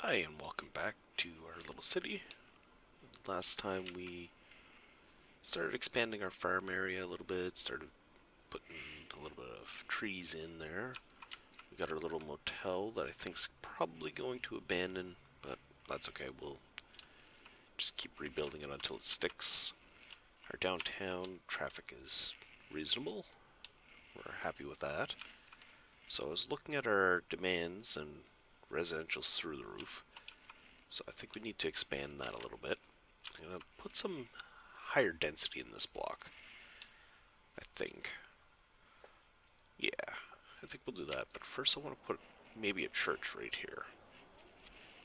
Hi, and welcome back to our little city. Last time we started expanding our farm area a little bit, started putting a little bit of trees in there. We got our little motel that I think's probably going to abandon, but that's okay. We'll just keep rebuilding it until it sticks. Our downtown traffic is reasonable. We're happy with that. So I was looking at our demands, and residential's through the roof. So I think we need to expand that a little bit. I'm going to put some higher density in this block, I think. Yeah, I think we'll do that. But first I want to put maybe a church right here.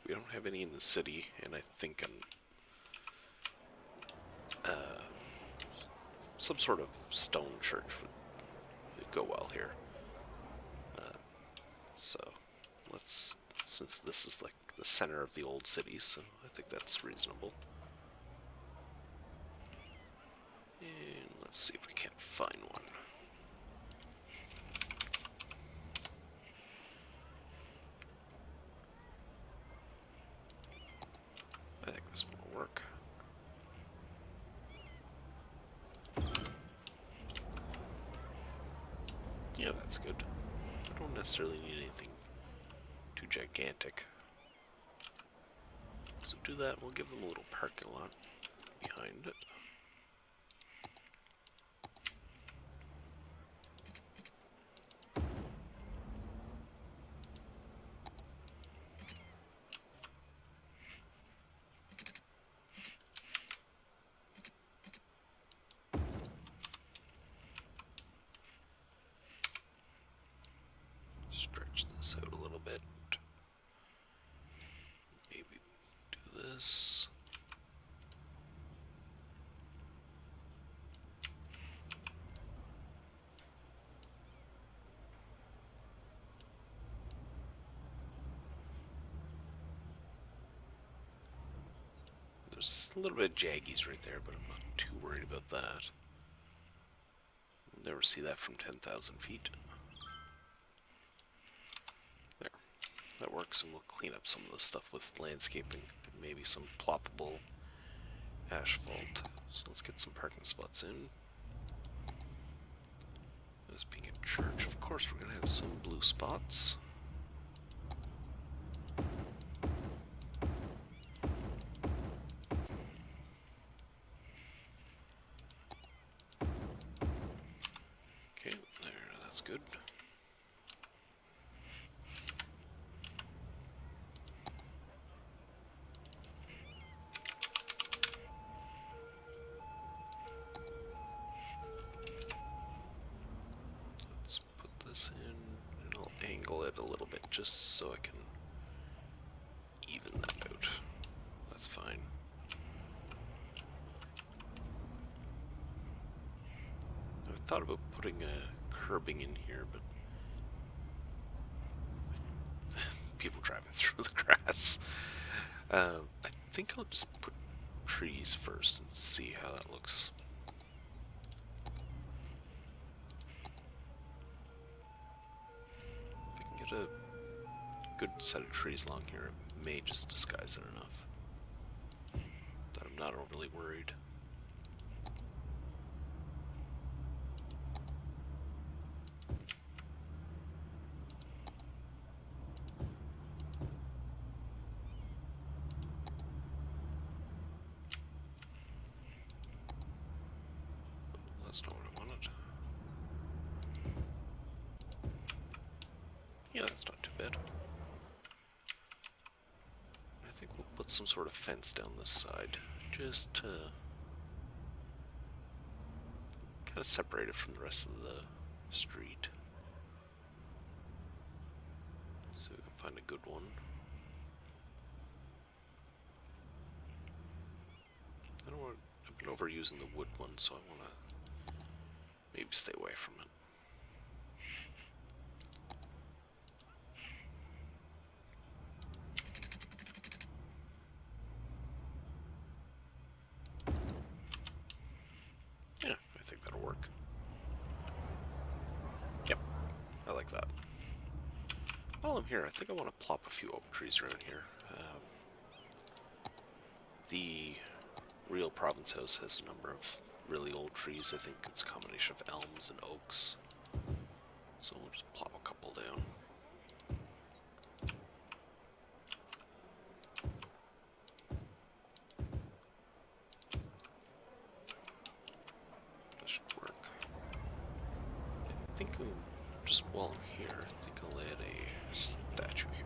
We don't have any in the city, and I think some sort of stone church would go well here. So let's, since this is like the center of the old city, so I think that's reasonable. And let's see if we can't find one. I think this one will work. Yeah, that's good. I don't necessarily need anything too gigantic. So do that, we'll give them a little parking lot behind it. Stretch this out a little bit. Maybe do this. There's a little bit of jaggies right there, but I'm not too worried about that. Never see that from 10,000 feet. There. That works, and we'll clean up some of the stuff with landscaping and maybe some ploppable asphalt. So let's get some parking spots in. This being a church, of course we're going to have some blue spots. Okay, there, that's good. Let's put this in, and I'll angle it a little bit just so I can even that out. That's fine. I thought about putting a curbing in here, but people driving through the grass. I think I'll just put trees first and see how that looks. If I can get a good set of trees along here, it may just disguise it enough that I'm not overly worried. That's not what I wanted. Yeah, that's not too bad. I think we'll put some sort of fence down this side, just to kind of separate it from the rest of the street. So we can find a good one. I don't want. I've been overusing the wood one, so I want to maybe stay away from it. Yeah, I think that'll work. Yep, I like that. While I'm Here, I think I want to plop a few oak trees around here. The real province house has a number of really old trees. I think it's a combination of elms and oaks. So we'll just plop a couple down. That should work. I think just while I'm here, I think I'll add a statue here.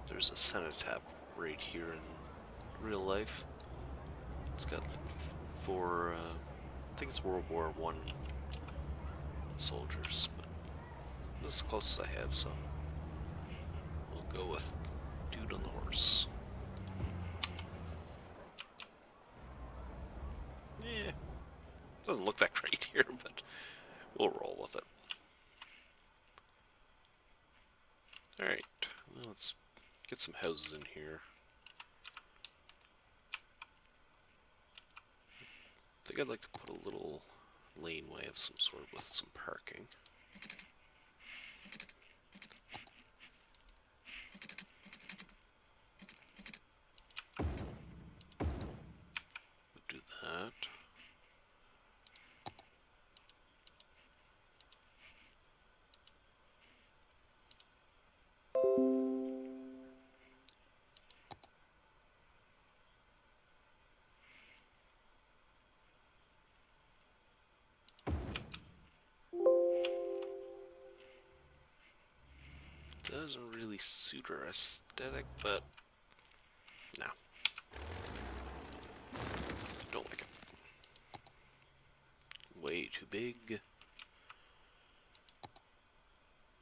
There's a cenotaph right here in real life. It's got like four, I think it's World War I soldiers, but this is the closest I have, so we'll go with dude on the horse. Yeah, doesn't look that great here, but we'll roll with it. Alright, well, let's get some houses in here. I think I'd like to put a little laneway of some sort with some parking. We'll do that. Doesn't really suit our aesthetic, but no. Don't like it. Way too big.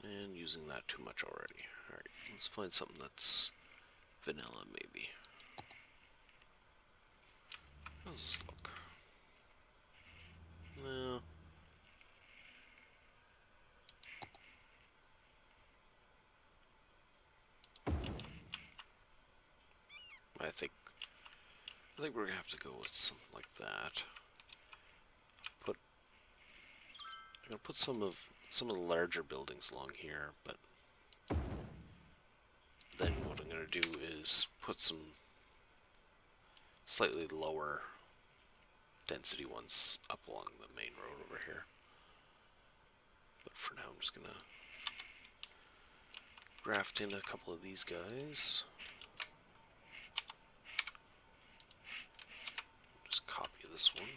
And using that too much already. Alright, let's find something that's vanilla, maybe. How does this look? No. I think we're gonna have to go with something like that. I'm gonna put some of the larger buildings along here, but then what I'm gonna do is put some slightly lower density ones up along the main road over here. But for now I'm just gonna graft in a couple of these guys. Just copy this one.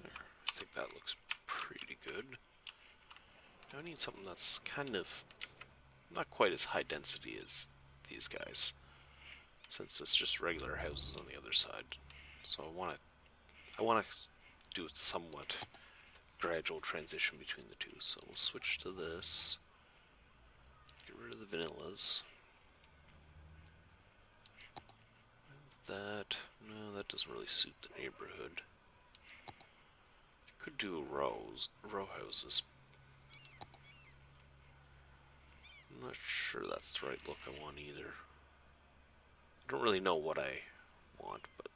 There, I think that looks pretty good. Now I need something that's kind of not quite as high density as these guys, since it's just regular houses on the other side. So I want to do a somewhat gradual transition between the two. So we'll switch to this. Get rid of the vanillas. That, no, that doesn't really suit the neighborhood. Could do row houses. I'm not sure that's the right look I want either. I don't really know what I want, but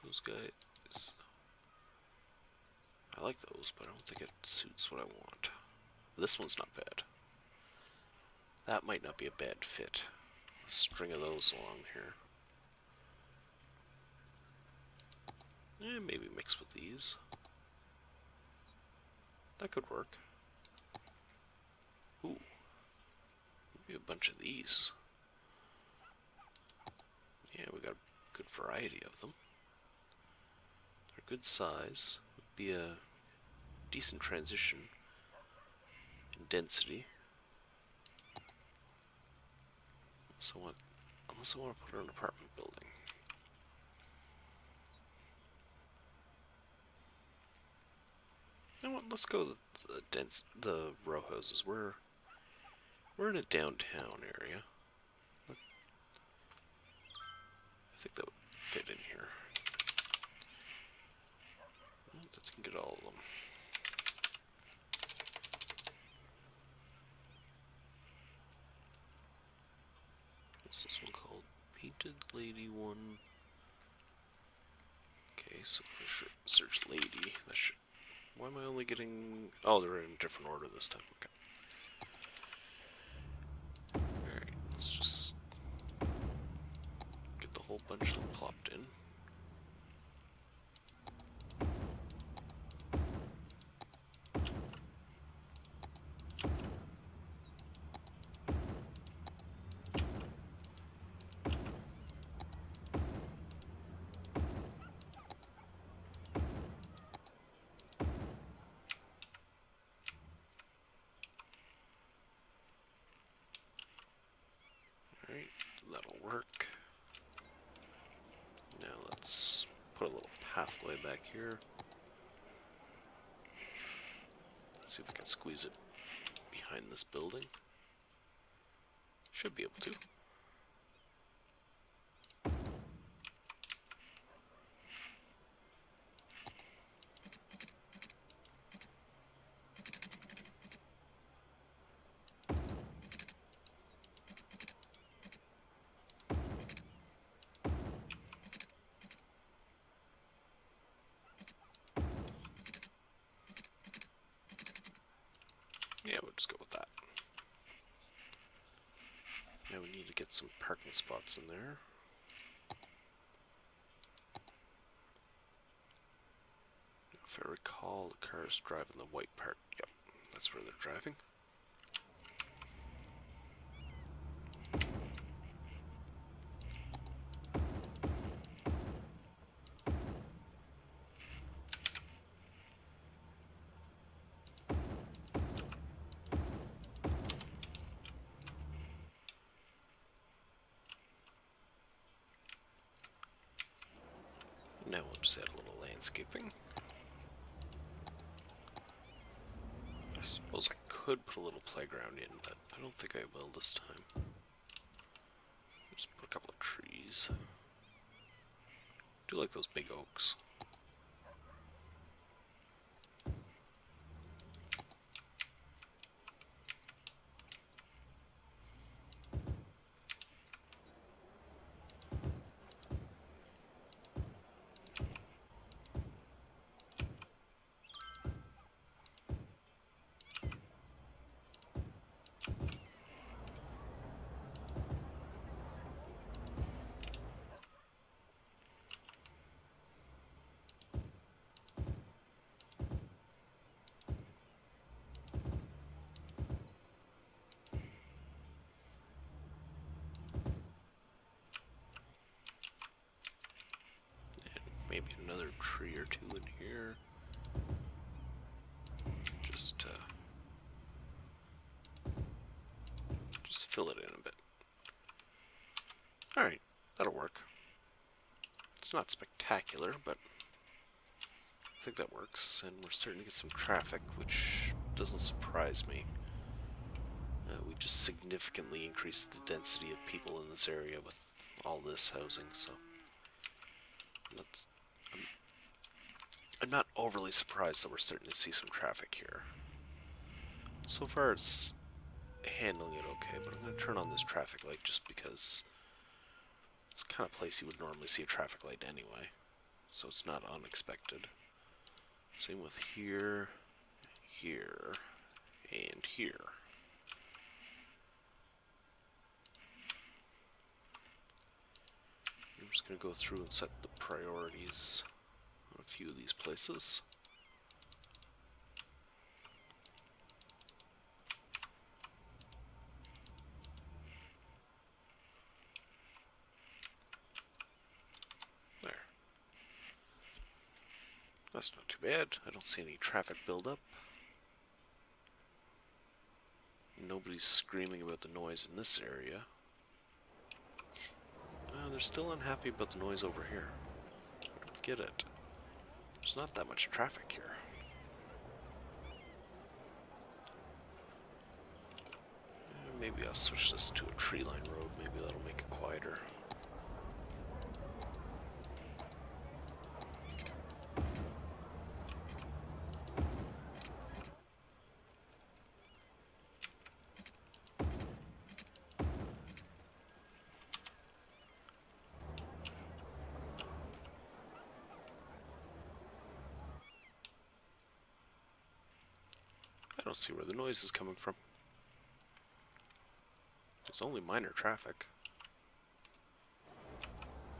those guys, I like those, but I don't think it suits what I want. This one's not bad. That might not be a bad fit. A string of those along here. Maybe mix with these. That could work. Ooh. Maybe a bunch of these. Yeah, we got a good variety of them. They're good size. Would be a decent transition in density. Unless I want to put an apartment building. You know what? Let's go with the row houses. We're in a downtown area. I think that would fit in here. That can get all of them. What's this one called? Painted Lady 1. Okay, so if I search Lady, that should... Why am I only getting... Oh, they're in a different order this time. Okay. Alright, let's just get the whole bunch of them plopped in. Alright, that'll work. Now let's put a little pathway back here. See if I can squeeze it behind this building. Should be able to. Yeah, we'll just go with that. Now we need to get some parking spots in there. If I recall, the car's driving the white part. Yep, that's where they're driving. Now we'll just add a little landscaping. I suppose I could put a little playground in, but I don't think I will this time. Just put a couple of trees. I do like those big oaks. Maybe another tree or two in here. Just fill it in a bit. Alright, that'll work. It's not spectacular, but I think that works, and we're starting to get some traffic, which doesn't surprise me. We just significantly increased the density of people in this area with all this housing, so I'm not overly surprised that we're starting to see some traffic here. So far it's handling it okay, but I'm going to turn on this traffic light just because it's the kind of place you would normally see a traffic light anyway, so it's not unexpected. Same with here, here, and here. I'm just going to go through and set the priorities on a few of these places. There. That's not too bad. I don't see any traffic buildup. Nobody's screaming about the noise in this area. They're still unhappy about the noise over here. I don't get it. There's not that much traffic here. Maybe I'll switch this to a tree-line road. Maybe that'll make it quieter. I don't see where the noise is coming from. There's only minor traffic.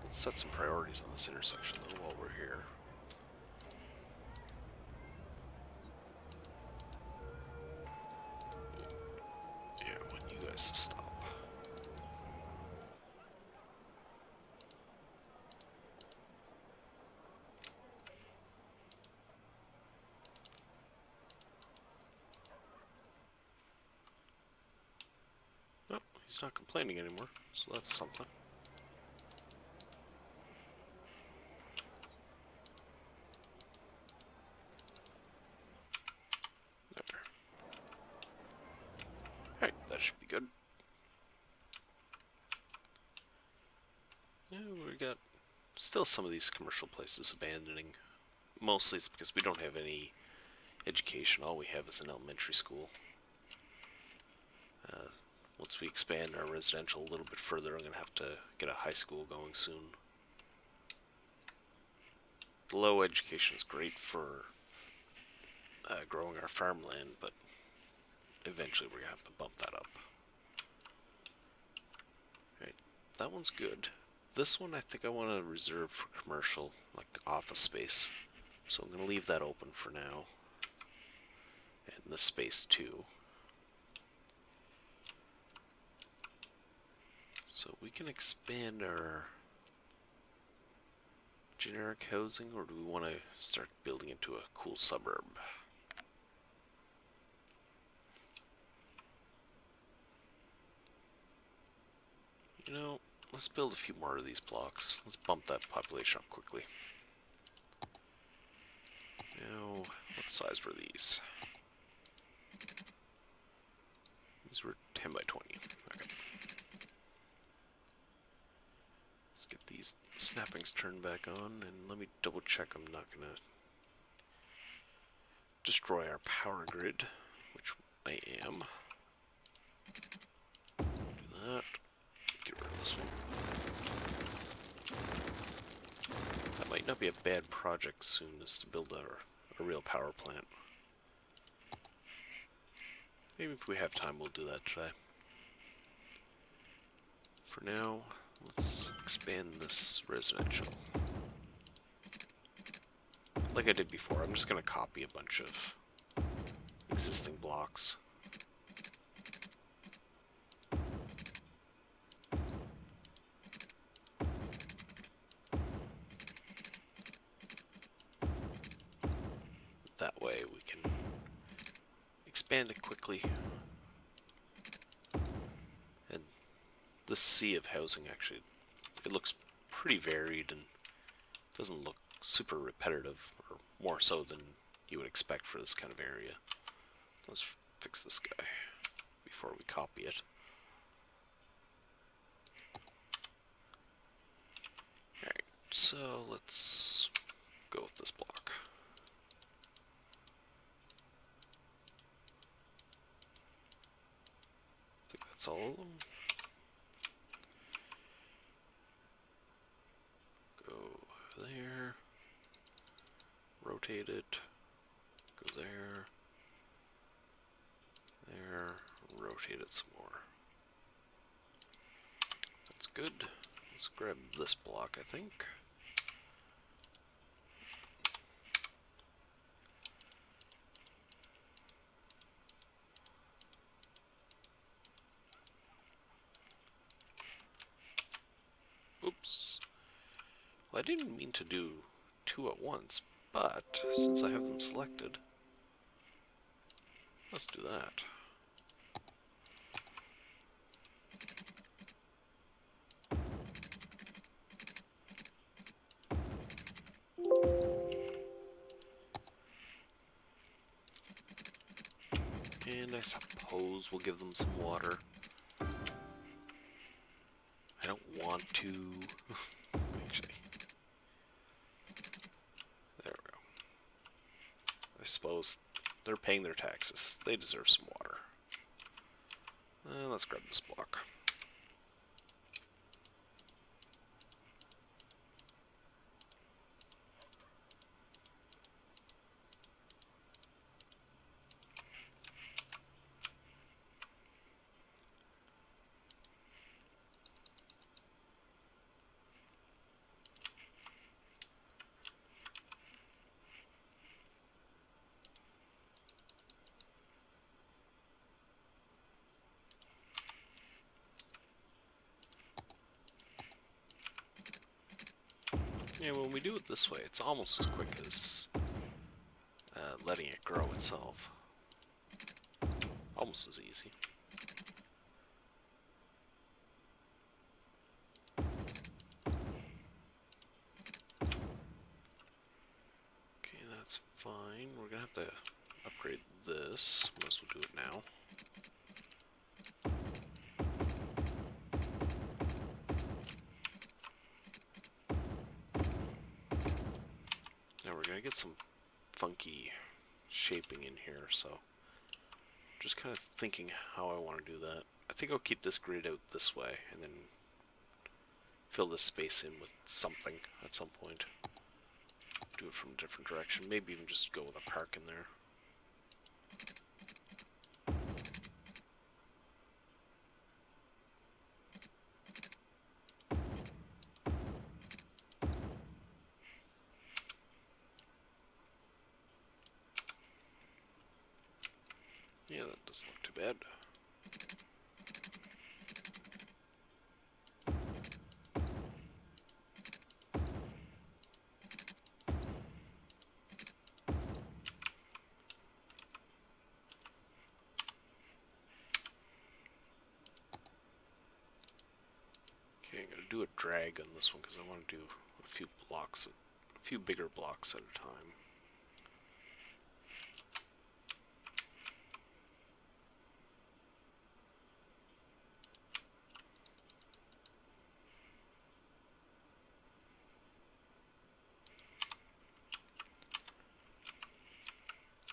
Let's set some priorities on this intersection though while we're here. Yeah, I want you guys to stop. Oh, he's not complaining anymore, so that's something. There. Alright, that should be good. Yeah, we got still some of these commercial places abandoning. Mostly it's because we don't have any education. All we have is an elementary school. Once we expand our residential a little bit further, I'm going to have to get a high school going soon. The low education is great for growing our farmland, but eventually we're going to have to bump that up. Right, that one's good. This one I think I want to reserve for commercial, like office space. So I'm going to leave that open for now. And the space too. So we can expand our generic housing, or do we want to start building into a cool suburb? You know, let's build a few more of these blocks. Let's bump that population up quickly. Now, what size were these? These were 10 by 20. Okay. Let's get these snappings turned back on, and let me double check I'm not going to destroy our power grid, which I am. Do that. Get rid of this one. That might not be a bad project soon, is to build a real power plant. Maybe if we have time we'll do that today. For now, let's expand this residential. Like I did before, I'm just going to copy a bunch of existing blocks. That way we can expand it quickly. And the sea of housing actually, it looks pretty varied and doesn't look super repetitive, or more so than you would expect for this kind of area. Let's fix this guy before we copy it. Alright, so let's go with this block. I think that's all of them. Go there. Rotate it. Go there. There. Rotate it some more. That's good. Let's grab this block, I think. Oops. Well, I didn't mean to do two at once, but since I have them selected, let's do that. And I suppose we'll give them some water. I don't want to, actually. There we go. I suppose they're paying their taxes. They deserve some water. Let's grab this block. Yeah, when we do it this way, it's almost as quick as letting it grow itself. Almost as easy. Okay, that's fine. We're gonna have to upgrade this. Might as well do it now. Now we're gonna get some funky shaping in here, so just kind of thinking how I want to do that. I think I'll keep this grid out this way and then fill this space in with something at some point. Do it from a different direction, maybe even just go with a park in there. Yeah, that doesn't look too bad. Okay, I'm gonna do a drag on this one because I want to do a few blocks, a few bigger blocks at a time.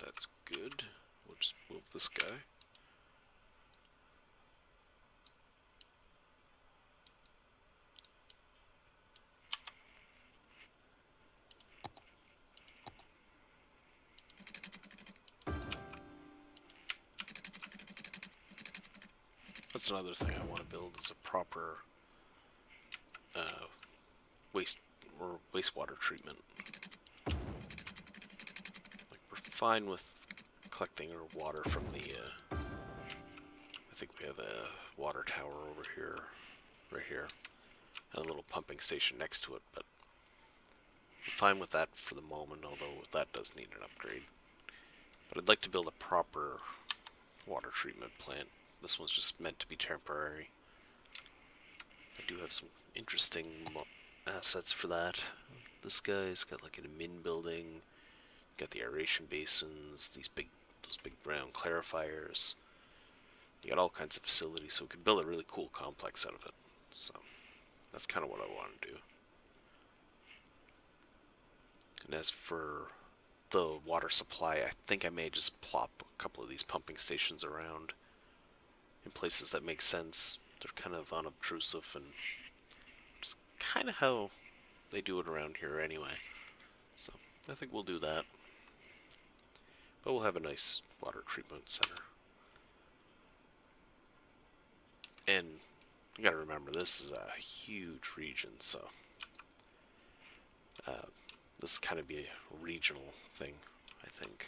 That's good. We'll just move this guy. That's another thing I want to build is a proper wastewater treatment. Like we're fine with collecting our water from the. I think we have a water tower over here, right here, and a little pumping station next to it. But I'm fine with that for the moment, although that does need an upgrade. But I'd like to build a proper water treatment plant. This one's just meant to be temporary. I do have some interesting assets for that. This guy's got like an admin building, got the aeration basins, those big brown clarifiers. You got all kinds of facilities, so we could build a really cool complex out of it. So that's kind of what I want to do. And as for the water supply, I think I may just plop a couple of these pumping stations around in places that make sense. They're kind of unobtrusive and just kind of how they do it around here anyway. So I think we'll do that. But we'll have a nice water treatment center. And you gotta remember, this is a huge region, so this kind of be a regional thing, I think.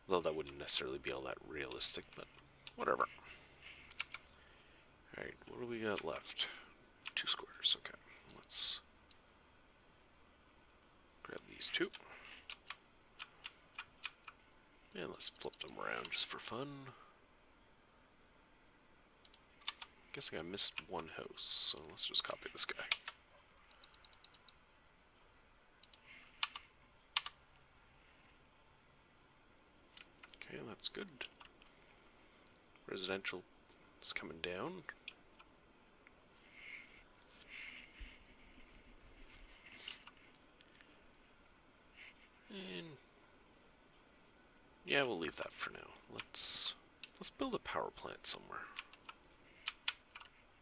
Though that wouldn't necessarily be all that realistic, but whatever. Alright, what do we got left? 2 squares, okay. Let's grab these 2. And let's flip them around just for fun. Guessing I missed one house, so let's just copy this guy. Okay, that's good. Residential is coming down. And yeah, we'll leave that for now. Let's build a power plant somewhere.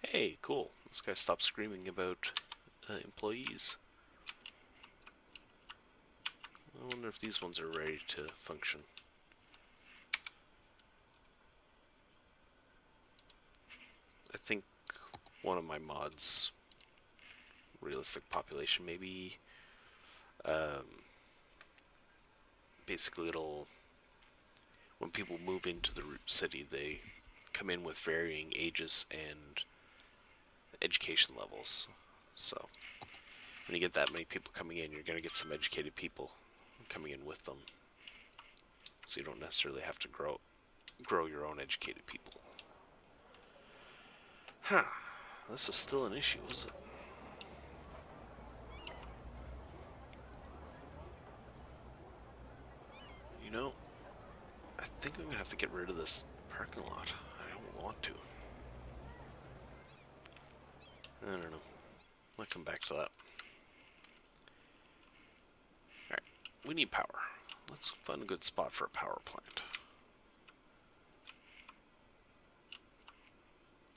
Hey, cool. This guy stopped screaming about employees. I wonder if these ones are ready to function. I think one of my mods, realistic population, maybe basically when people move into the city, they come in with varying ages and education levels. So when you get that many people coming in, you're going to get some educated people coming in with them. So you don't necessarily have to grow your own educated people. Huh. This is still an issue, is it? You know, I think I'm going to have to get rid of this parking lot. I don't want to. I don't know. I'll come back to that. Alright, we need power. Let's find a good spot for a power plant.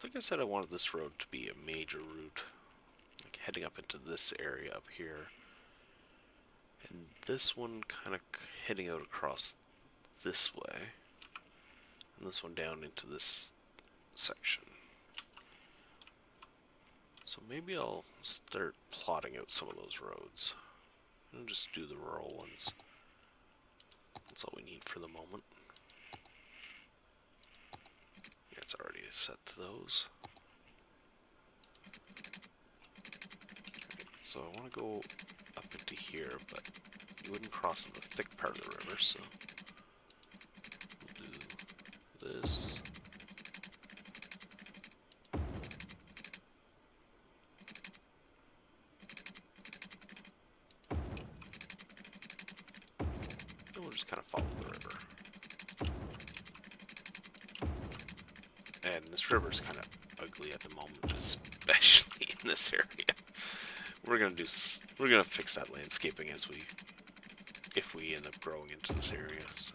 Like I said, I wanted this road to be a major route, like heading up into this area up here, and this one kind of heading out across this way, and this one down into this section. So maybe I'll start plotting out some of those roads, and just do the rural ones. That's all we need for the moment. Yeah, it's already set to those. So I want to go up into here, but you wouldn't cross in the thick part of the river, so we'll do this. And we'll just kind of follow the river. And this river's kind of ugly at the moment, especially in this area. We're gonna fix that landscaping if we end up growing into this area, so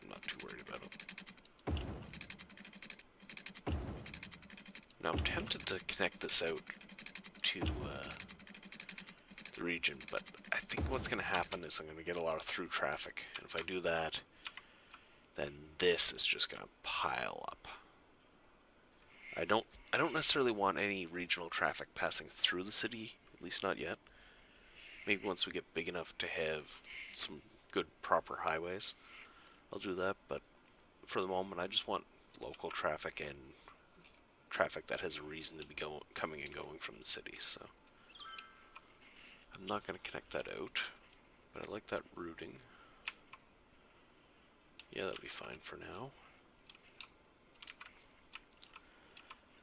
I'm not too worried about it. Now I'm tempted to connect this out to the region, but I think what's gonna happen is I'm gonna get a lot of through traffic, and if I do that, then this is just gonna pile up. I don't necessarily want any regional traffic passing through the city, at least not yet. Maybe once we get big enough to have some good proper highways, I'll do that, but for the moment I just want local traffic and traffic that has a reason to be coming and going from the city, so I'm not going to connect that out, but I like that routing. Yeah, that'll be fine for now.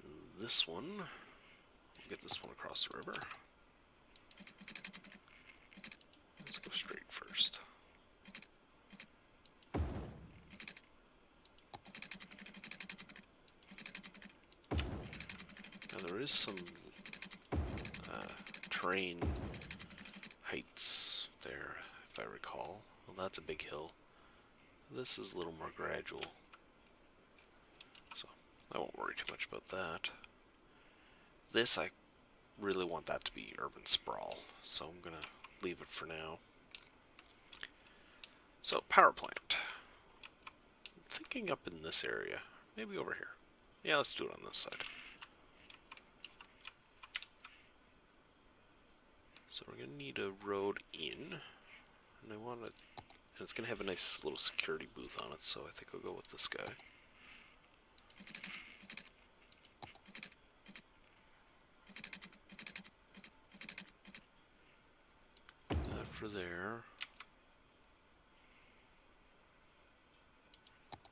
And this one, we'll get this one across the river. Let's go straight first. Now there is some terrain heights there, if I recall. Well, that's a big hill. This is a little more gradual, so I won't worry too much about that. This, I really want that to be urban sprawl, so I'm gonna leave it for now. So, power plant. I'm thinking up in this area, maybe over here. Yeah, let's do it on this side. So we're gonna need a road in, and I want it. And it's gonna have a nice little security booth on it, so I think I'll go with this guy. Do that for there.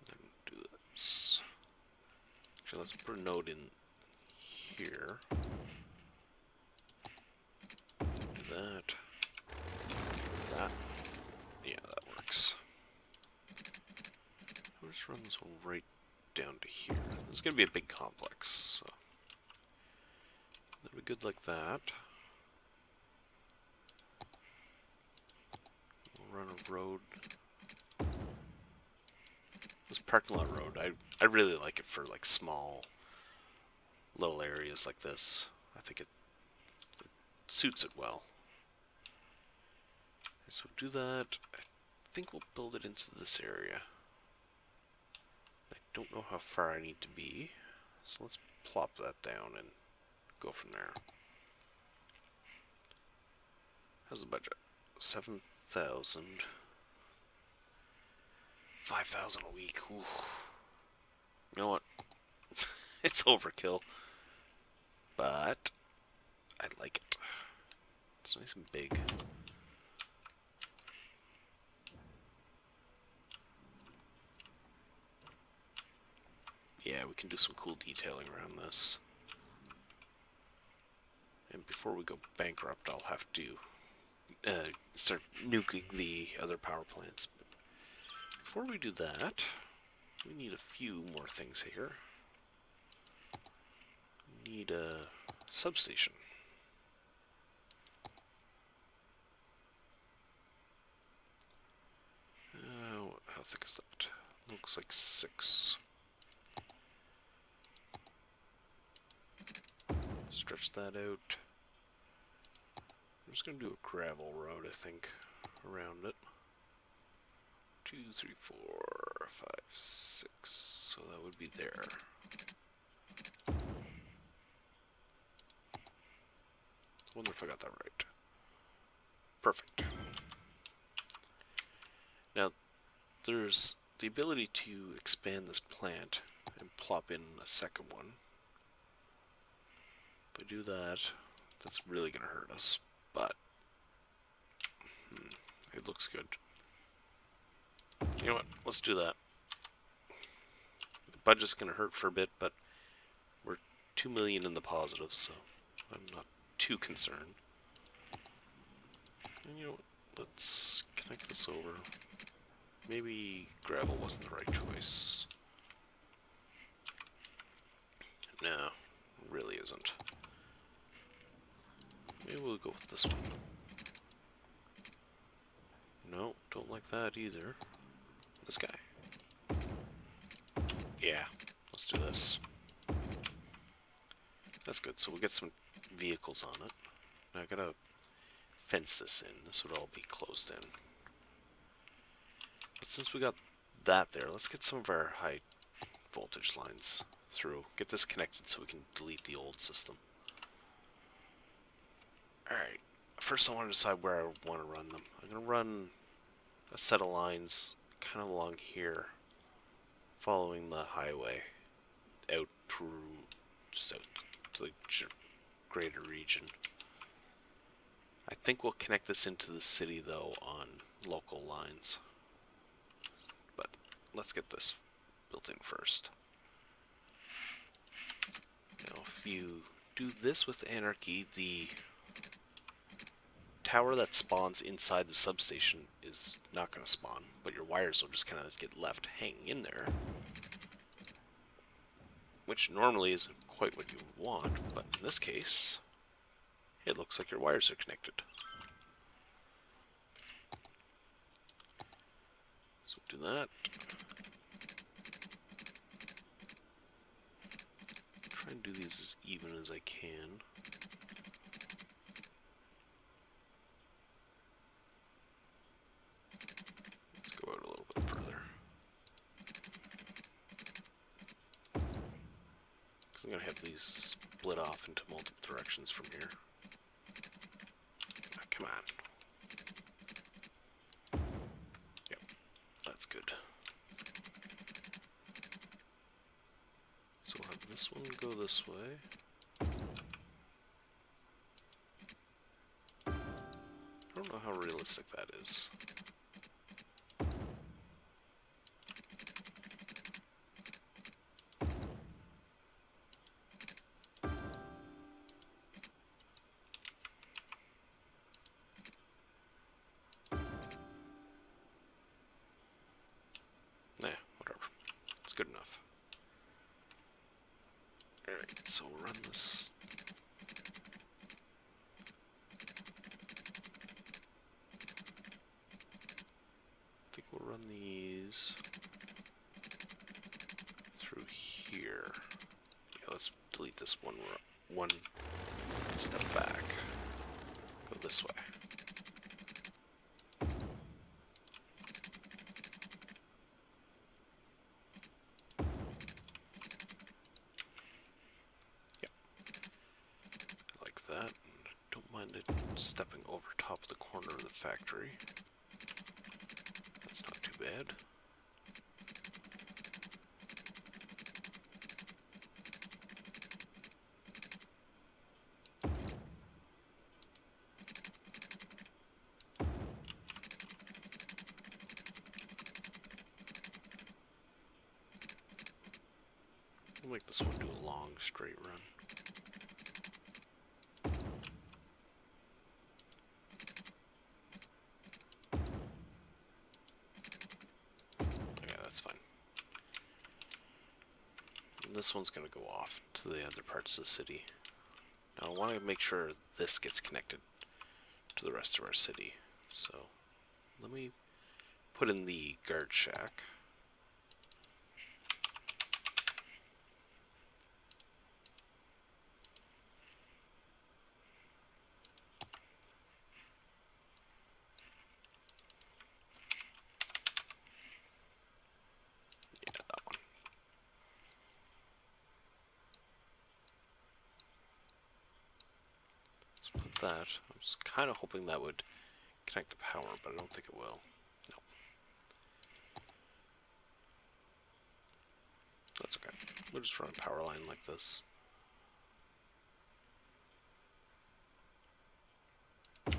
Then do this. Actually, let's put a node in here. Do that. That. Yeah, that works. I'll just run this one right down to here. This is going to be a big complex, so that'll be good like that. We'll run a road. This parking lot road, I really like it for like small little areas like this. I think it suits it well. So do that. I think we'll build it into this area. I don't know how far I need to be, so let's plop that down and go from there. How's the budget? 7,000. 5,000 a week. Ooh. You know what? It's overkill. But I like it. It's nice and big. Yeah, we can do some cool detailing around this. And before we go bankrupt, I'll have to start nuking the other power plants. But before we do that, we need a few more things here. We need a substation. How thick is that? Looks like 6. Stretch that out. I'm just going to do a gravel road, I think, around it. 2, 3, 4, 5, 6. So that would be there. I wonder if I got that right. Perfect. Now, there's the ability to expand this plant and plop in a second one. If I do that, that's really going to hurt us, but it looks good. You know what? Let's do that. The budget's going to hurt for a bit, but we're 2 million in the positive, so I'm not too concerned. And you know what? Let's connect this over. Maybe gravel wasn't the right choice. No, it really isn't. Maybe we'll go with this one. No, don't like that either. This guy. Yeah, let's do this. That's good, so we'll get some vehicles on it. Now I gotta fence this in. This would all be closed in. But since we got that there, let's get some of our high voltage lines through. Get this connected so we can delete the old system. Alright, first I want to decide where I want to run them. I'm going to run a set of lines kind of along here, following the highway out through, just out to the greater region. I think we'll connect this into the city though on local lines. But let's get this built in first. Now if you do this with Anarchy, the tower that spawns inside the substation is not going to spawn, but your wires will just kind of get left hanging in there, which normally isn't quite what you want, but in this case, it looks like your wires are connected. So do that. Try and do these as even as I can. Let's go out a little bit further. Because I'm going to have these split off into multiple directions from here. Oh, come on. Yep, that's good. So we'll have this one go this way. I don't know how realistic that is. Nah, whatever. It's good enough. Alright, so we'll run this. I think we'll run these through here. Yeah, let's delete this one step back. Go this way. That, and don't mind it stepping over top of the corner of the factory. That's not too bad. We'll make this one do a long, straight run. Okay, that's fine. And this one's going to go off to the other parts of the city. Now I want to make sure this gets connected to the rest of our city. So let me put in the guard shack. Yeah, that one. Let's put that. I was kind of hoping that would connect to power, but I don't think it will. No. That's okay. We'll just run a power line like this. These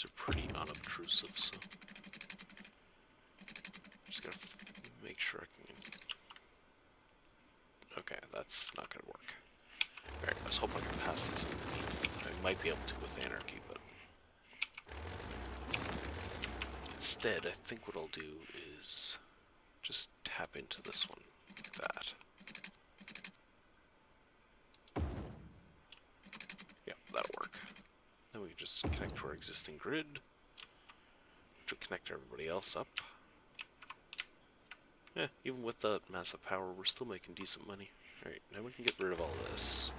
are pretty unobtrusive, so I'm just gonna make sure I can. Okay, that's not gonna work. Alright, I was hoping I could pass these underneath. I might be able to with Anarchy, but instead, I think what I'll do is just tap into this one like that. Yep, that'll work. Then we can just connect to our existing grid, which will connect everybody else up. Yeah, even with that massive power, we're still making decent money. Alright, now we can get rid of all this.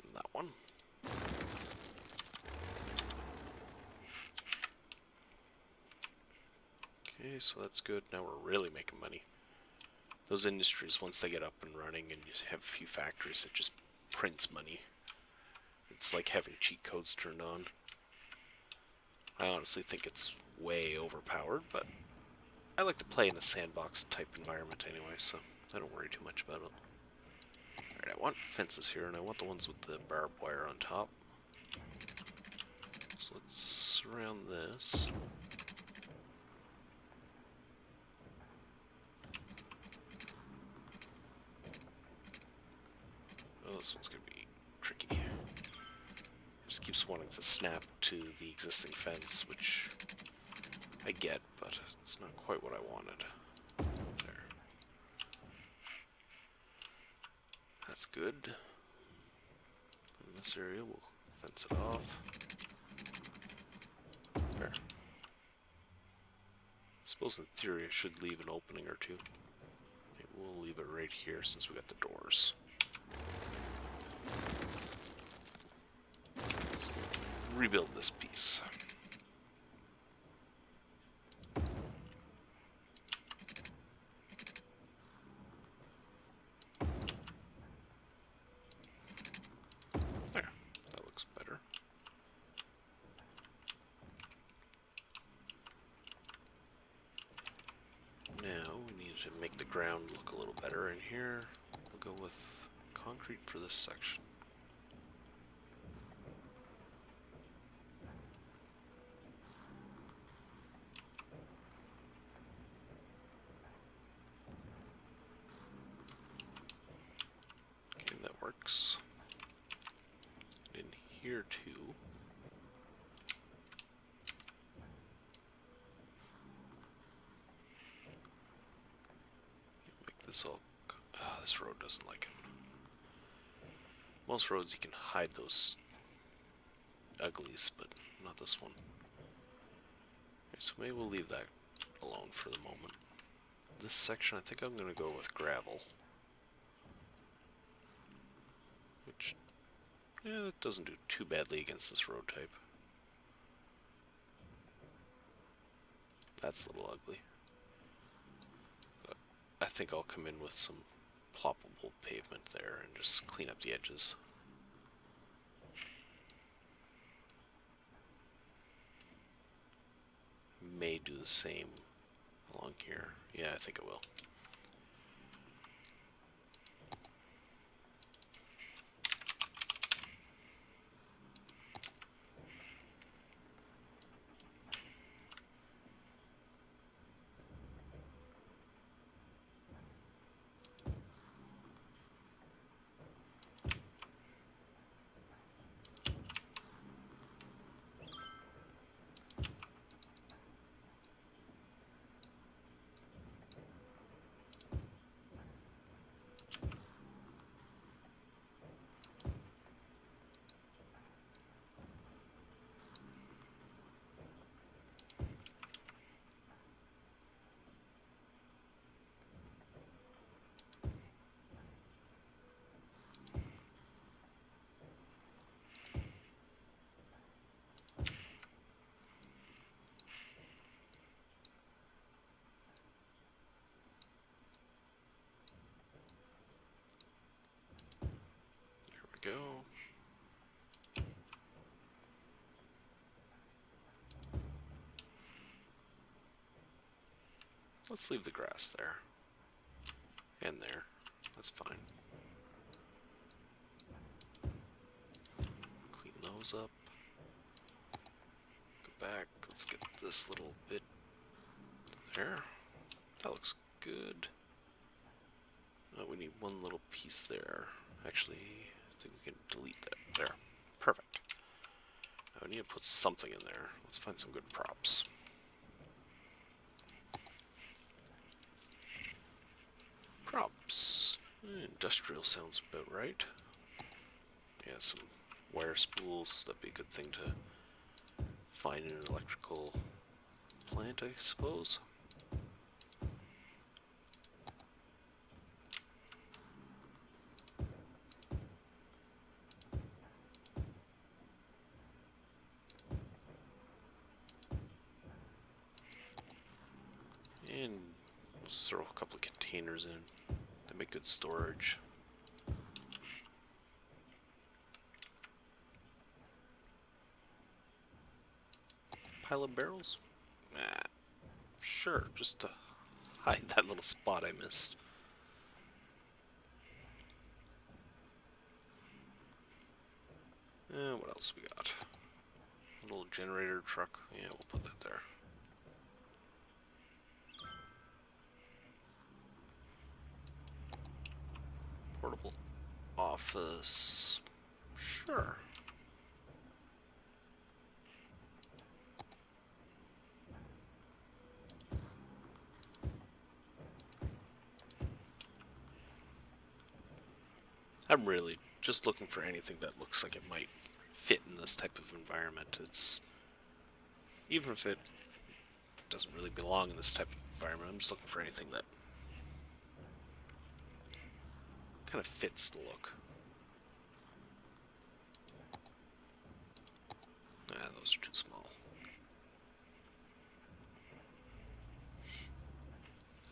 And that one. Okay, so that's good. Now we're really making money. Those industries, once they get up and running and you have a few factories, it just prints money. It's like having cheat codes turned on. I honestly think it's way overpowered, but I like to play in a sandbox type environment anyway, so I don't worry too much about it. Alright, I want fences here, and I want the ones with the barbed wire on top. So let's surround this. Oh, this one's gonna be tricky. Just keeps wanting to snap to the existing fence, which I get, but it's not quite what I wanted. There. That's good. In this area, we'll fence it off. There. I suppose in theory I should leave an opening or two. Maybe we'll leave it right here since we got the doors. Rebuild this piece. There, that looks better. Now we need to make the ground look a little better in here. We'll go with concrete for this section. Works. And in here too. Make this all. This road doesn't like it. Most roads you can hide those uglies, but not this one. Okay, so maybe we'll leave that alone for the moment. This section, I think I'm going to go with gravel. Which, yeah, it doesn't do too badly against this road type. That's a little ugly. But I think I'll come in with some ploppable pavement there and just clean up the edges. May do the same along here. Yeah, I think it will. go. Let's leave the grass there. And there. That's fine. Clean those up. Go back. Let's get this little bit there. That looks good. We need one little piece there. Actually, I think we can delete that. There. Perfect. Now we need to put something in there. Let's find some good props. Props. Industrial sounds about right. Yeah, some wire spools. That'd be a good thing to find in an electrical plant, I suppose. And let's throw a couple of containers in. They make good storage. Pile of barrels? Sure, just to hide that little spot I missed. What else we got? A little generator truck. Yeah, we'll put that there. Portable office. Sure. I'm really just looking for anything that looks like it might fit in this type of environment. It's even if it doesn't really belong in this type of environment, I'm just looking for anything that kind of fits the look. Those are too small.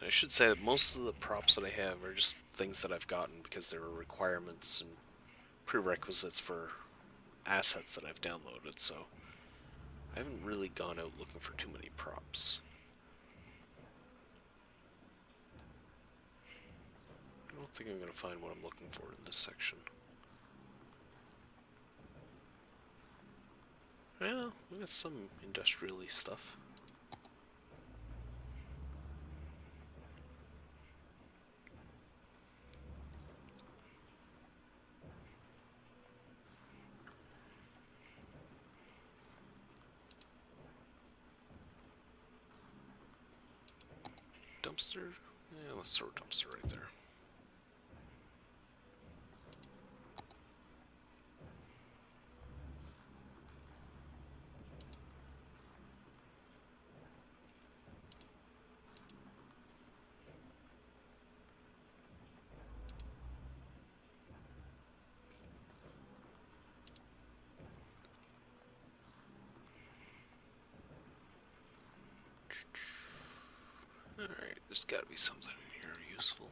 I should say that most of the props that I have are just things that I've gotten because there were requirements and prerequisites for assets that I've downloaded, so I haven't really gone out looking for too many props. I don't think I'm going to find what I'm looking for in this section. Well, we got some industrial-y stuff. Dumpster? Yeah, let's throw a dumpster right there. Alright, there's gotta be something in here useful.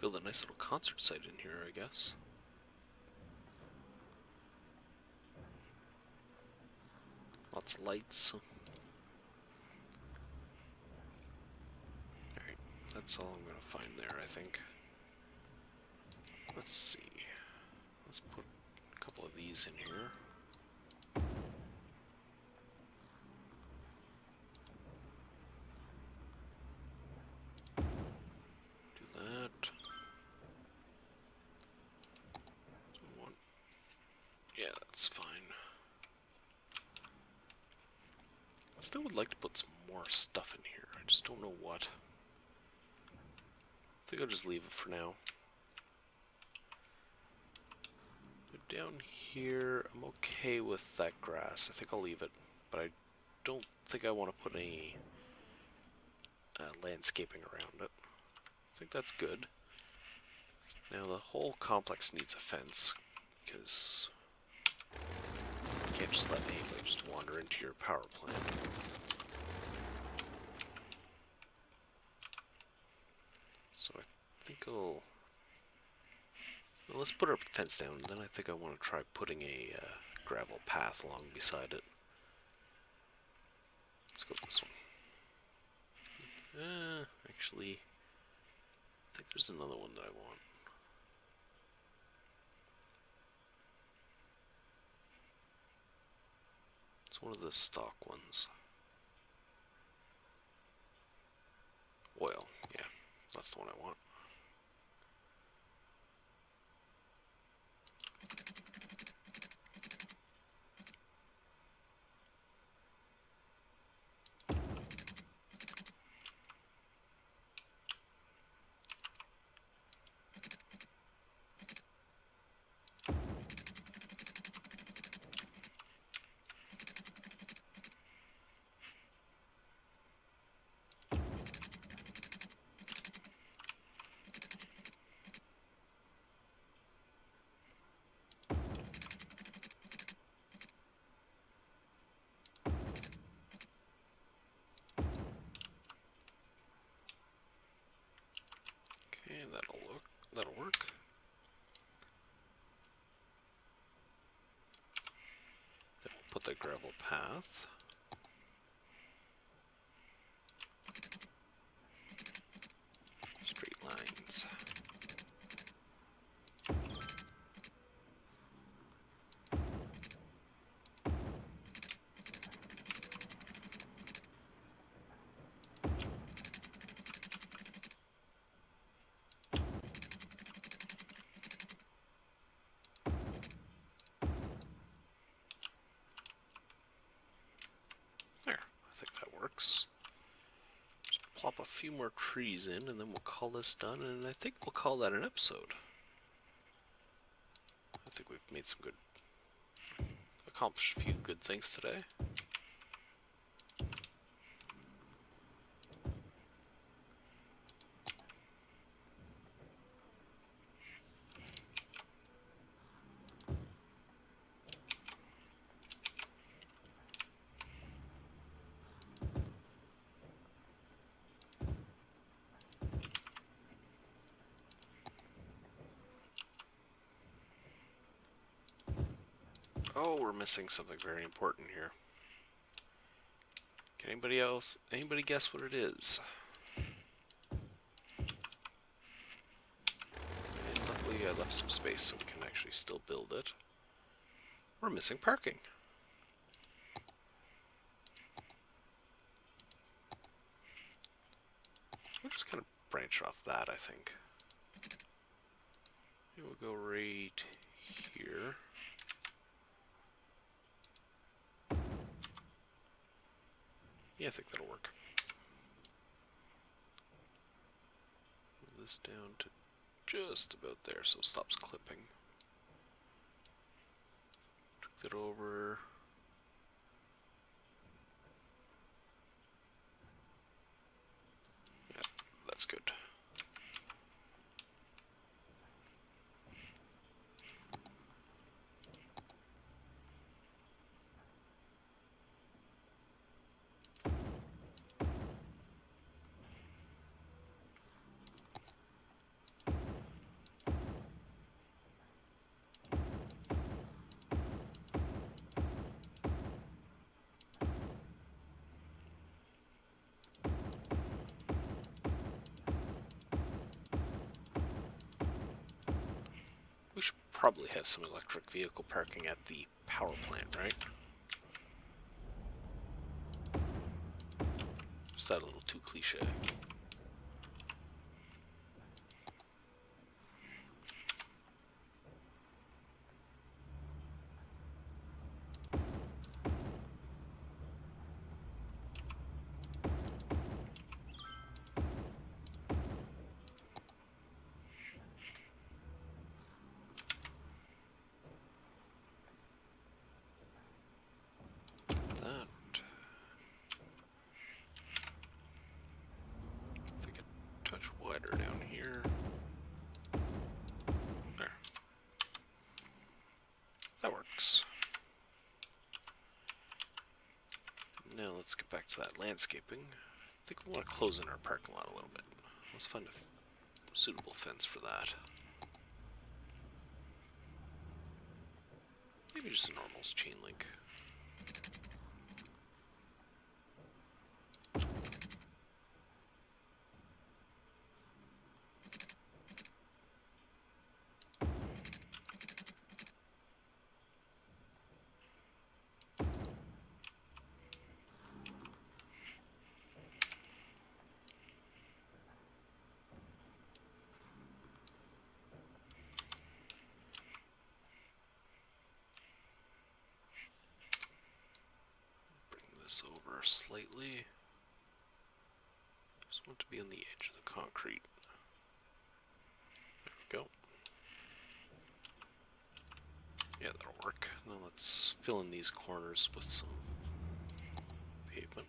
Build a nice little concert site in here, I guess. Lots of lights. Alright, that's all I'm gonna find there, I think. Let's see. Let's put a couple of these in here. Do that. One. Yeah, that's fine. I still would like to put some more stuff in here. I just don't know what. I think I'll just leave it for now. Down here, I'm okay with that grass. I think I'll leave it, but I don't think I want to put any landscaping around it. I think that's good. Now the whole complex needs a fence, because you can't just let anybody just wander into your power plant. So I think I'll... Well, let's put our fence down, and then I think I want to try putting a gravel path along beside it. Let's go with this one. Actually, I think there's another one that I want. It's one of the stock ones. Oil, yeah, that's the one I want. Okay, that'll work. Then we'll put the gravel path. Straight lines. There, I think that works. Just plop a few more trees in, and then we'll call this done, and I think we'll call that an episode. I think we've made some good, accomplished a few good things today. Oh, we're missing something very important here. Can anybody guess what it is? And luckily I left some space so we can actually still build it. We're missing parking. We'll just kind of branch off that, I think. Maybe we'll go right here. Yeah, I think that'll work. Move this down to just about there so it stops clipping. Tweak it over. Yeah, that's good. We should probably have some electric vehicle parking at the power plant, right? Is that a little too cliche? Now let's get back to that landscaping. I think we want to close in our parking lot a little bit. Let's find a suitable fence for that. Maybe just a normal chain link. Over slightly. Just want it to be on the edge of the concrete. There we go. Yeah, that'll work. Now let's fill in these corners with some pavement.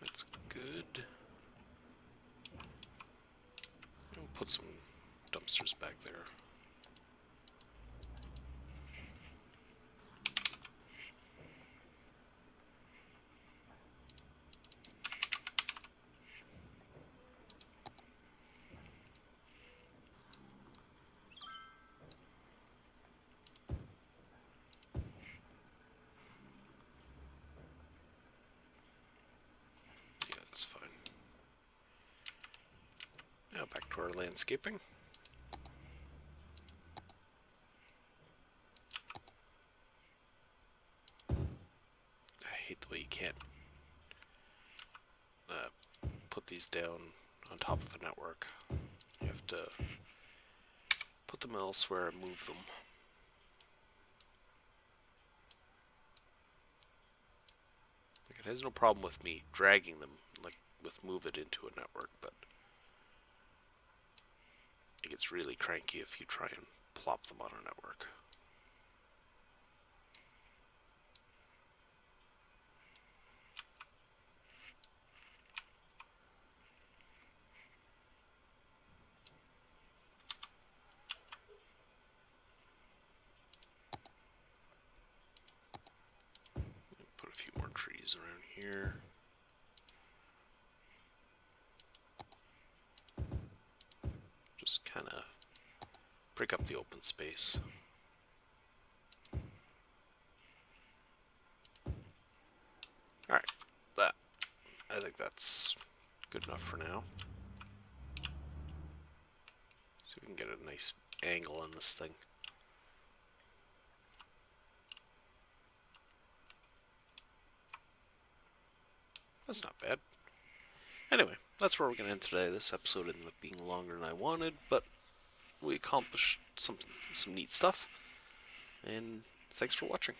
That's good. We'll put some dumpsters back there. Yeah, that's fine. Now back to our landscaping. I hate the way you can't put these down on top of a network. You have to put them elsewhere and move them. Like, it has no problem with me dragging them, like with move it into a network, but it gets really cranky if you try and plop them on a network. Put a few more trees around here. Just kind of break up the open space. Alright, I think that's good enough for now. See if we can get a nice angle on this thing. That's not bad. Anyway, that's where we're going to end today. This episode ended up being longer than I wanted, but we accomplished some neat stuff. And thanks for watching.